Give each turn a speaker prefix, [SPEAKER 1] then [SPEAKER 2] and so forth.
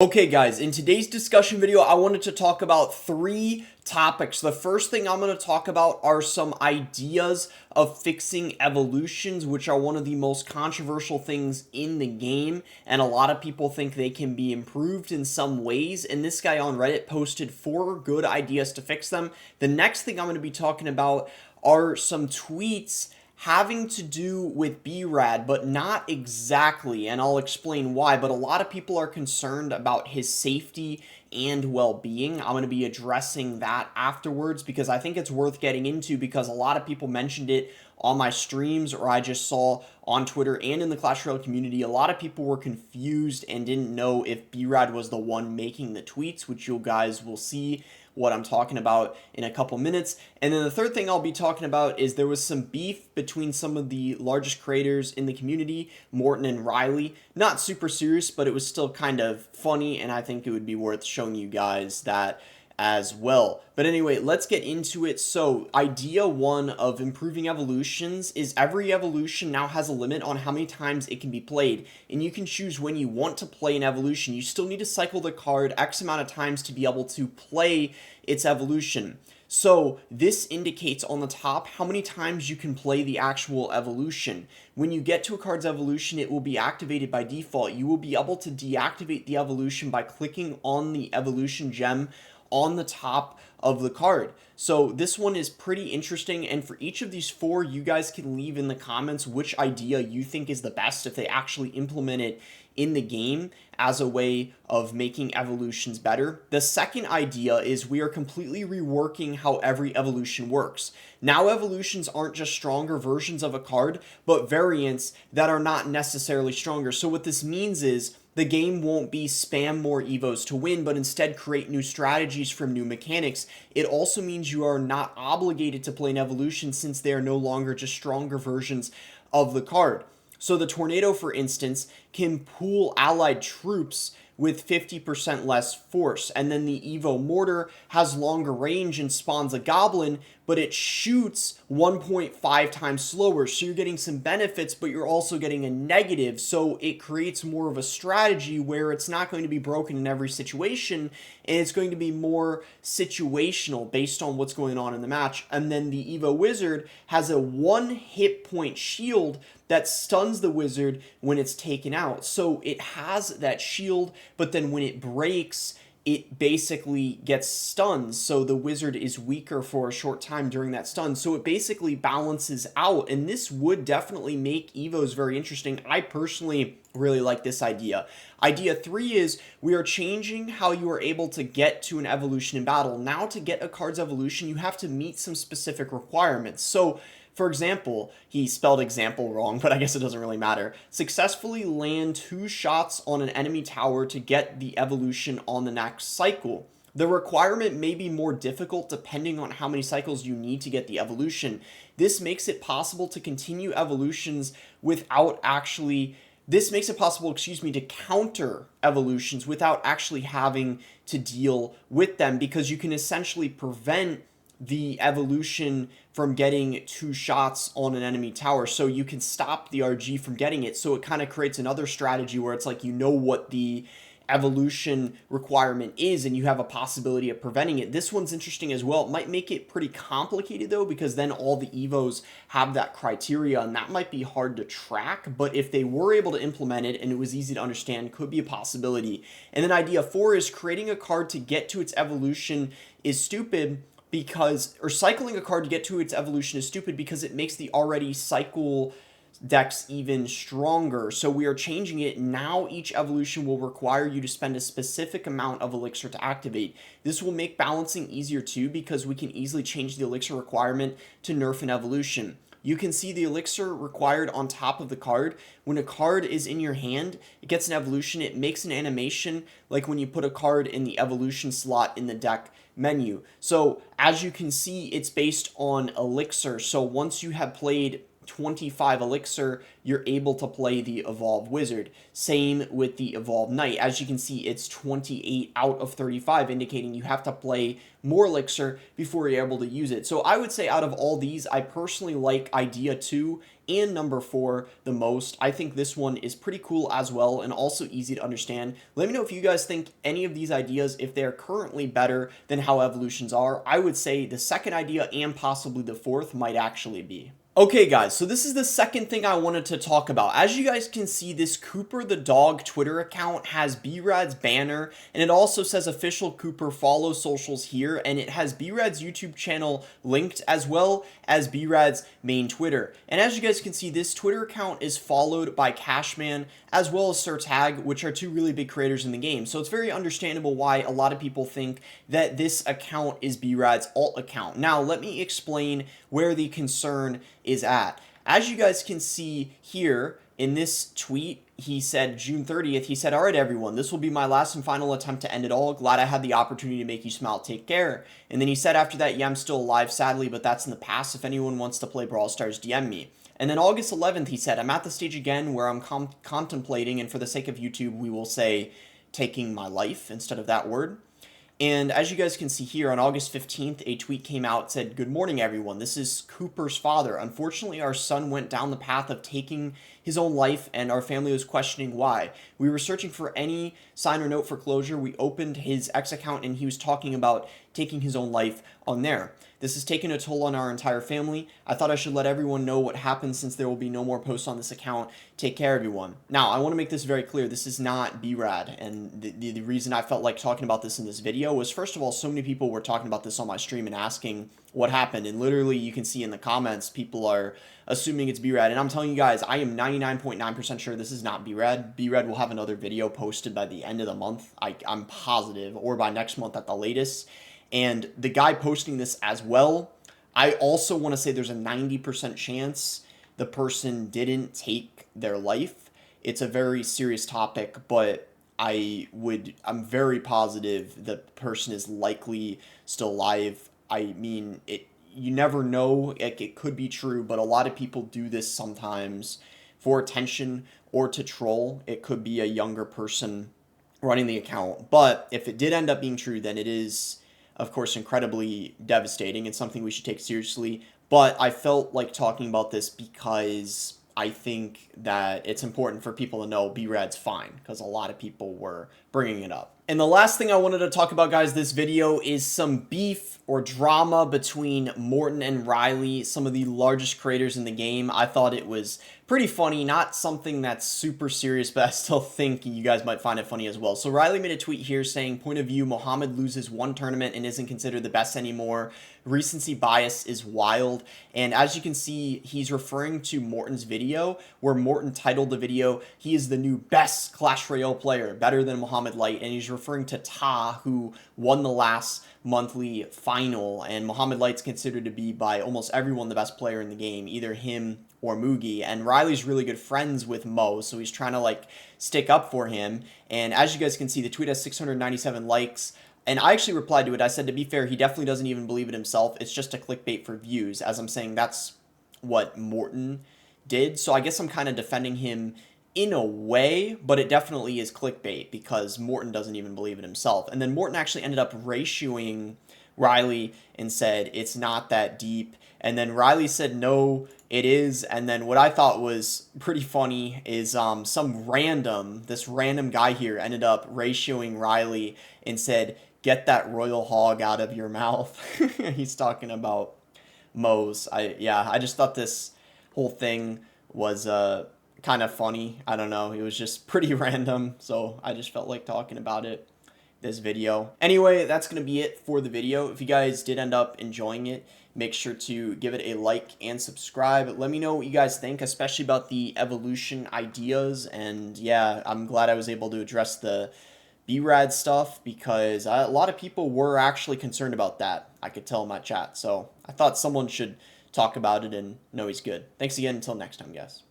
[SPEAKER 1] Okay guys, in today's discussion video, I wanted to talk about three topics. The first thing I'm going to talk about are some ideas of fixing evolutions, which are one of the most controversial things in the game, and a lot of people think they can be improved in some ways, and this guy on Reddit posted 4 good ideas to fix them. The next thing I'm going to be talking about are some tweets having to do with B-rad, but not exactly, and I'll explain why. But a lot of people are concerned about his safety and well-being. I'm going to be addressing that afterwards because I think it's worth getting into, because a lot of people mentioned it on my streams, or I just saw on Twitter and in the Clash Royale community. A lot of people were confused and didn't know if B-rad was the one making the tweets, which you guys will see what I'm talking about in a couple minutes. And then the third thing I'll be talking about is there was some beef between some of the largest creators in the community, Morton and Riley. Not super serious, but it was still kind of funny, and I think it would be worth showing you guys that as well. But anyway, let's get into it. So idea 1 of improving evolutions is every evolution now has a limit on how many times it can be played, and you can choose when you want to play an evolution. You still need to cycle the card X amount of times to be able to play its evolution. So this indicates on the top how many times you can play the actual evolution. When you get to a card's evolution, it will be activated by default. You will be able to deactivate the evolution by clicking on the evolution gem on the top of the card. So this one is pretty interesting, and for each of these 4, you guys can leave in the comments which idea you think is the best if they actually implement it in the game as a way of making evolutions better. The second idea is we are completely reworking how every evolution works. Now evolutions aren't just stronger versions of a card, but variants that are not necessarily stronger. So what this means is the game won't be spam more evos to win, but instead create new strategies from new mechanics. It also means you are not obligated to play an evolution, since they are no longer just stronger versions of the card. So the Tornado, for instance, can pool allied troops with 50% less force, and then the Evo Mortar has longer range and spawns a Goblin, but it shoots 1.5 times slower, so you're getting some benefits, but you're also getting a negative, so it creates more of a strategy where it's not going to be broken in every situation, and it's going to be more situational based on what's going on in the match. And then the Evo Wizard has a 1 hit point shield that stuns the wizard when it's taken out. So it has that shield, but then when it breaks, it basically gets stunned, so the wizard is weaker for a short time during that stun. So it basically balances out, and this would definitely make Evos very interesting. I personally really like this idea. Idea 3 is we are changing how you are able to get to an evolution in battle. Now, to get a card's evolution, you have to meet some specific requirements. So for example, he spelled example wrong, but I guess it doesn't really matter. Successfully land 2 shots on an enemy tower to get the evolution on the next cycle. The requirement may be more difficult depending on how many cycles you need to get the evolution. This makes it possible to continue evolutions without actually... This makes it possible, to counter evolutions without actually having to deal with them, because you can essentially prevent the evolution from getting 2 shots on an enemy tower, so you can stop the RG from getting it. So it kind of creates another strategy where it's like, you know what the evolution requirement is, and you have a possibility of preventing it. This one's interesting as well. It might make it pretty complicated though, because then all the Evos have that criteria, and that might be hard to track, but if they were able to implement it and it was easy to understand, could be a possibility. And then idea 4 is creating a card to get to its evolution is stupid, because, or cycling a card to get to its evolution is stupid because it makes the already cycle decks even stronger. So we are changing it. Now each evolution will require you to spend a specific amount of elixir to activate. This will make balancing easier too, because we can easily change the elixir requirement to nerf an evolution. You can see the elixir required on top of the card. When a card is in your hand, it gets an evolution, it makes an animation like when you put a card in the evolution slot in the deck menu. So as you can see, it's based on elixir. So once you have played 25 elixir, you're able to play the Evolved Wizard. Same with the Evolved Knight. As you can see, it's 28 out of 35, indicating you have to play more elixir before you're able to use it. So I would say out of all these, I personally like idea 2 and number 4 the most. I think this one is pretty cool as well and also easy to understand. Let me know if you guys think any of these ideas, if they're currently better than how evolutions are. I would say the second idea and possibly the fourth might actually be. Okay guys, so this is the second thing I wanted to talk about. As you guys can see, this Cooper the Dog Twitter account has B-rad's banner, and it also says official Cooper follow socials here, and it has B-rad's YouTube channel linked as well as B-rad's main Twitter. And as you guys can see, this Twitter account is followed by Cashman as well as Sir Tag, which are two really big creators in the game. So it's very understandable why a lot of people think that this account is B-rad's alt account. Now, let me explain where the concern is at. As you guys can see here in this tweet, he said June 30th, he said, "All right, everyone, this will be my last and final attempt to end it all. Glad I had the opportunity to make you smile. Take care." And then he said after that, "Yeah, I'm still alive, sadly, but that's in the past. If anyone wants to play Brawl Stars, DM me." And then August 11th, he said, "I'm at the stage again where I'm contemplating, and for the sake of YouTube, we will say taking my life instead of that word." And as you guys can see here, on August 15th, a tweet came out, said, "Good morning, everyone. This is Cooper's father. Unfortunately, our son went down the path of taking his own life, and our family was questioning why. We were searching for any sign or note for closure. We opened his X account, and he was talking about taking his own life on there. This has taken a toll on our entire family. I thought I should let everyone know what happened since there will be no more posts on this account. Take care, everyone." Now, I want to make this very clear. This is not B-rad, and the reason I felt like talking about this in this video was, first of all, so many people were talking about this on my stream and asking what happened, and literally you can see in the comments people are assuming it's B-rad, and I'm telling you guys, I am 99.9% sure this is not B-rad. B-rad will have another video posted by the end of the month, I'm positive, or by next month at the latest. And the guy posting this as well, I also want to say there's a 90% chance the person didn't take their life. It's a very serious topic, but I'm very positive the person is likely still alive. I mean, you never know. It could be true, but a lot of people do this sometimes for attention or to troll. It could be a younger person running the account. But if it did end up being true, then it is, of course, incredibly devastating and something we should take seriously. But I felt like talking about this because I think that it's important for people to know B-rad's fine, because a lot of people were bringing it up. And the last thing I wanted to talk about, guys, this video is some beef or drama between Morton and Riley, some of the largest creators in the game. I thought it was pretty funny, not something that's super serious, but I still think you guys might find it funny as well. So Riley made a tweet here saying, "Point of view, Muhammad loses one tournament and isn't considered the best anymore. Recency bias is wild." And as you can see, he's referring to Morton's video, where Morton titled the video, "He is the new best Clash Royale player, better than Muhammad Light," and he's referring to Ta, who won the last monthly final, and Muhammad Light's considered to be by almost everyone the best player in the game, either him or Mugi. And Riley's really good friends with Mo, so he's trying to like stick up for him. And as you guys can see, the tweet has 697 likes. And I actually replied to it. I said, to be fair, he definitely doesn't even believe it himself. It's just a clickbait for views. As I'm saying, that's what Morton did. So I guess I'm kind of defending him in a way, but it definitely is clickbait because Morton doesn't even believe it himself. And then Morton actually ended up ratioing Riley and said, "It's not that deep." And then Riley said, "No, it is." And then what I thought was pretty funny is this random guy here ended up ratioing Riley and said, "Get that royal hog out of your mouth." He's talking about Mo's. I just thought this whole thing was kind of funny. I don't know. It was just pretty random. So I just felt like talking about it this video. Anyway, that's going to be it for the video. If you guys did end up enjoying it, make sure to give it a like and subscribe. Let me know what you guys think, especially about the evolution ideas. And yeah, I'm glad I was able to address the B-rad stuff because a lot of people were actually concerned about that. I could tell in my chat. So I thought someone should talk about it and know he's good. Thanks again. Until next time, guys.